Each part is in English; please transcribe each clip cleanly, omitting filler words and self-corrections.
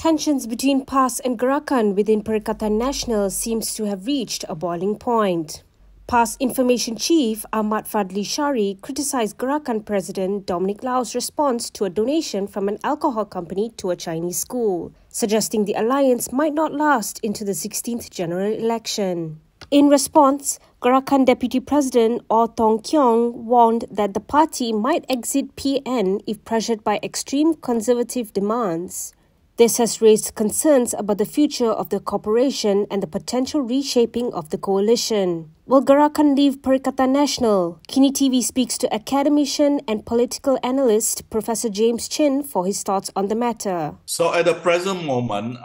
Tensions between PAS and Gerakan within Perikatan Nasional seems to have reached a boiling point. PAS Information Chief Ahmad Fadli Shari criticised Gerakan President Dominic Lau's response to a donation from an alcohol company to a Chinese school, suggesting the alliance might not last into the 16th general election. In response, Gerakan Deputy President Tong Keong warned that the party might exit PN if pressured by extreme conservative demands. This has raised concerns about the future of the cooperation and the potential reshaping of the coalition. Will Gerakan leave Perikatan Nasional? KiniTV speaks to academician and political analyst Professor James Chin for his thoughts on the matter. So at the present moment,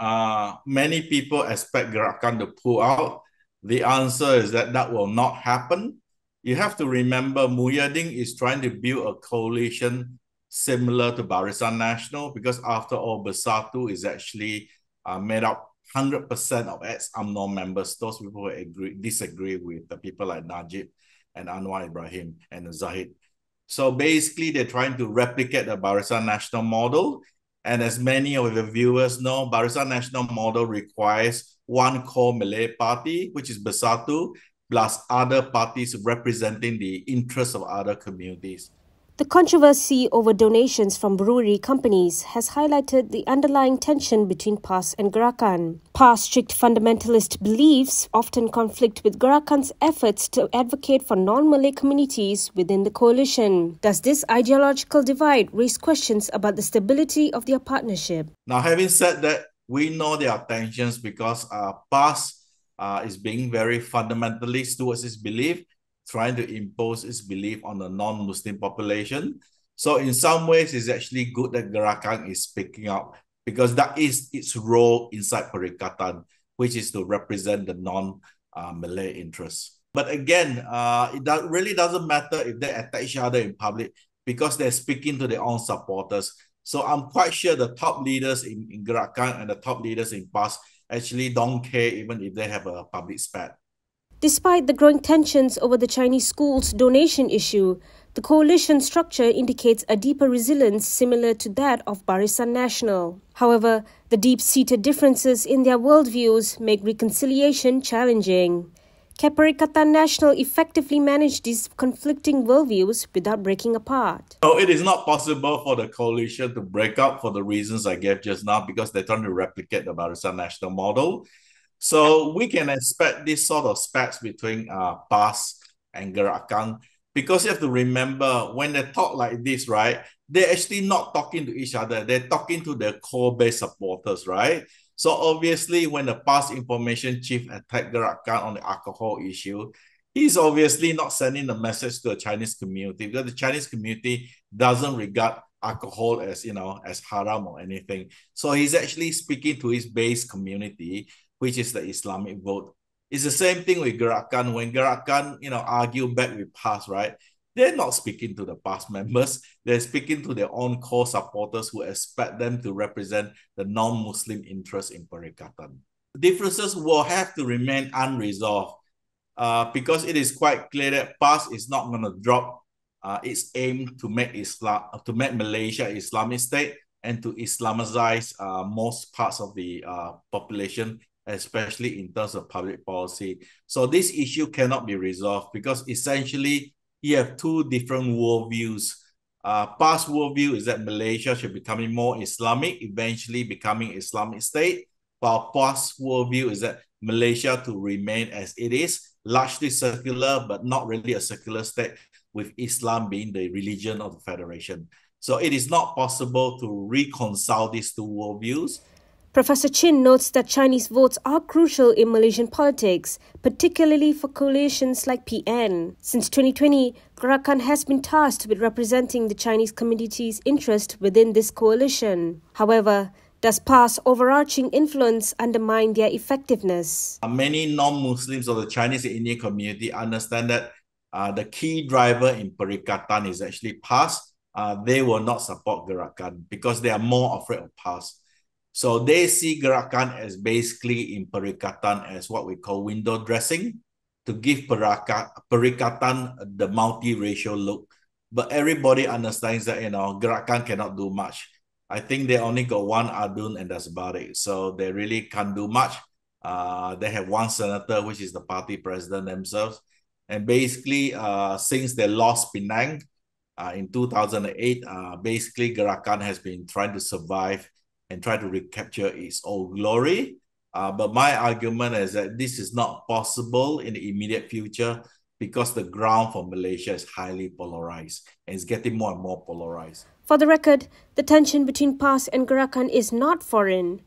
many people expect Gerakan to pull out. The answer is that will not happen. You have to remember Muhyiddin is trying to build a coalition similar to Barisan Nasional, because after all, Bersatu is actually made up 100% of ex-UMNO members. Those people who disagree with the people like Najib and Anwar Ibrahim and Zahid. So basically, they're trying to replicate the Barisan Nasional model. And as many of the viewers know, Barisan Nasional model requires one core Malay party, which is Bersatu, plus other parties representing the interests of other communities. The controversy over donations from brewery companies has highlighted the underlying tension between PAS and Gerakan. PAS' strict fundamentalist beliefs often conflict with Gerakan's efforts to advocate for non-Malay communities within the coalition. Does this ideological divide raise questions about the stability of their partnership? Now, having said that, we know there are tensions because PAS is being very fundamentalist towards its belief, trying to impose its belief on the non-Muslim population. So in some ways, it's actually good that Gerakan is speaking up, because that is its role inside Perikatan, which is to represent the non-Malay interests. But again, really doesn't matter if they attack each other in public, because they're speaking to their own supporters. So I'm quite sure the top leaders in Gerakan and the top leaders in PAS actually don't care even if they have a public spat. Despite the growing tensions over the Chinese school's donation issue, the coalition structure indicates a deeper resilience similar to that of Barisan Nasional. However, the deep-seated differences in their worldviews make reconciliation challenging. Can Perikatan Nasional effectively manage these conflicting worldviews without breaking apart? No, it is not possible for the coalition to break up for the reasons I gave just now, because they're trying to replicate the Barisan Nasional model. So we can expect this sort of spats between PAS and Gerakan, because you have to remember, when they talk like this, right, they're actually not talking to each other. They're talking to their core-based supporters, right? So obviously, when the PAS information chief attacked Gerakan on the alcohol issue, he's obviously not sending a message to the Chinese community, because the Chinese community doesn't regard alcohol as, as haram or anything. So he's actually speaking to his base community, which is the Islamic vote. It's the same thing with Gerakan. When Gerakan, argue back with PAS, right? They're not speaking to the PAS members. They're speaking to their own core supporters who expect them to represent the non-Muslim interests in Perikatan. Differences will have to remain unresolved because it is quite clear that PAS is not going to drop its aim to make Malaysia an Islamic state and to Islamize most parts of the population, especially in terms of public policy. So this issue cannot be resolved, because essentially you have two different worldviews. PAS worldview is that Malaysia should be becoming more Islamic, eventually becoming Islamic state, while PAS worldview is that Malaysia to remain as it is, largely secular, but not really a secular state, with Islam being the religion of the federation. So it is not possible to reconcile these two worldviews. Professor Chin notes that Chinese votes are crucial in Malaysian politics, particularly for coalitions like PN. Since 2020, Gerakan has been tasked with representing the Chinese community's interest within this coalition. However, does PAS' overarching influence undermine their effectiveness? Many non-Muslims of the Chinese and Indian community understand that the key driver in Perikatan is actually PAS. They will not support Gerakan because they are more afraid of PAS. So they see Gerakan as basically in Perikatan as what we call window dressing, to give Perikatan the multiracial look. But everybody understands that, Gerakan cannot do much. I think they only got one Adun and that's about it. So they really can't do much. They have one senator, which is the party president themselves. And basically, since they lost Penang in 2008, basically Gerakan has been trying to survive and try to recapture its old glory. But my argument is that this is not possible in the immediate future because the ground for Malaysia is highly polarized and it's getting more and more polarized. For the record, the tension between PAS and Gerakan is not foreign.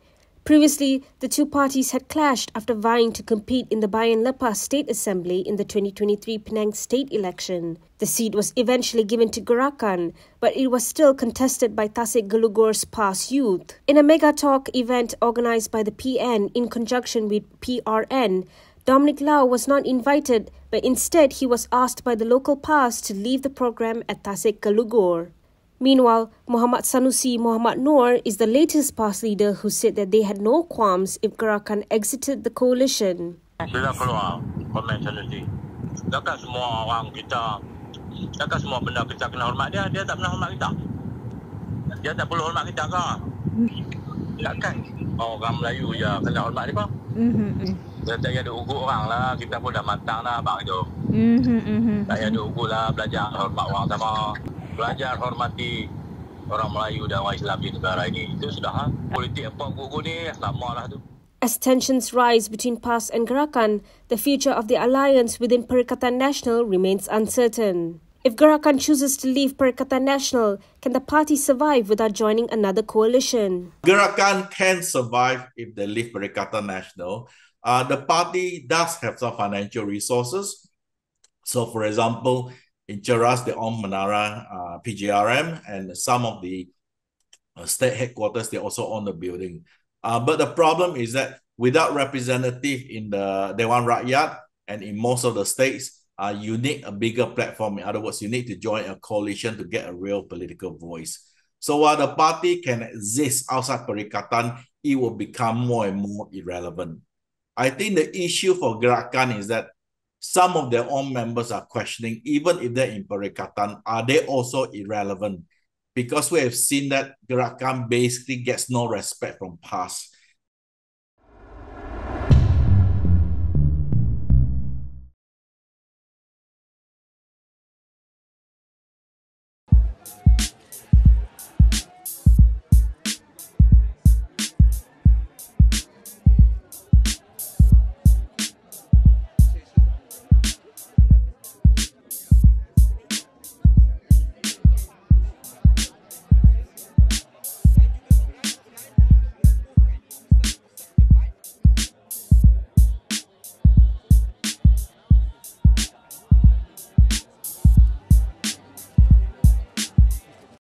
Previously, the two parties had clashed after vying to compete in the Bayan Lepas State Assembly in the 2023 Penang state election. The seat was eventually given to Gerakan, but it was still contested by Tasik Gelugor's PAS youth. In a mega talk event organised by the PN in conjunction with PRN, Dominic Lau was not invited, but instead he was asked by the local PAS to leave the program at Tasik Gelugor. Meanwhile, Muhammad Sanusi Muhammad Noor is the latest PAS leader who said that they had no qualms if Gerakan exited the coalition. Sudah keluar komen Sanusi. Takkan semua orang kita, takkan semua benda kita kena hormat dia, dia tak pernah hormat kita. Dia tak perlu hormat kita ke? Takkan orang Melayu je kena hormat dia ke? Dia tak payah ugut orang lah, kita pun dah matang dah bang itu. Tak payah ugut lah, belajar hormat orang sama. Belajar hormati orang Melayu dan orang Islam di negara ini. Itu sudah politik apa gugur ni lama lah tu. As tensions rise between PAS and Gerakan, the future of the alliance within Perikatan Nasional remains uncertain. If Gerakan chooses to leave Perikatan Nasional, can the party survive without joining another coalition? Gerakan can survive if they leave Perikatan Nasional. The party does have some financial resources. So, for example, in Cheras, they own Menara PGRM, and some of the state headquarters, they also own the building. But the problem is that without representative in the Dewan Rakyat and in most of the states, you need a bigger platform. In other words, you need to join a coalition to get a real political voice. So while the party can exist outside Perikatan, it will become more and more irrelevant. I think the issue for Gerakan is that some of their own members are questioning, even if they're in Perikatan, are they also irrelevant? Because we have seen that Gerakan basically gets no respect from PAS.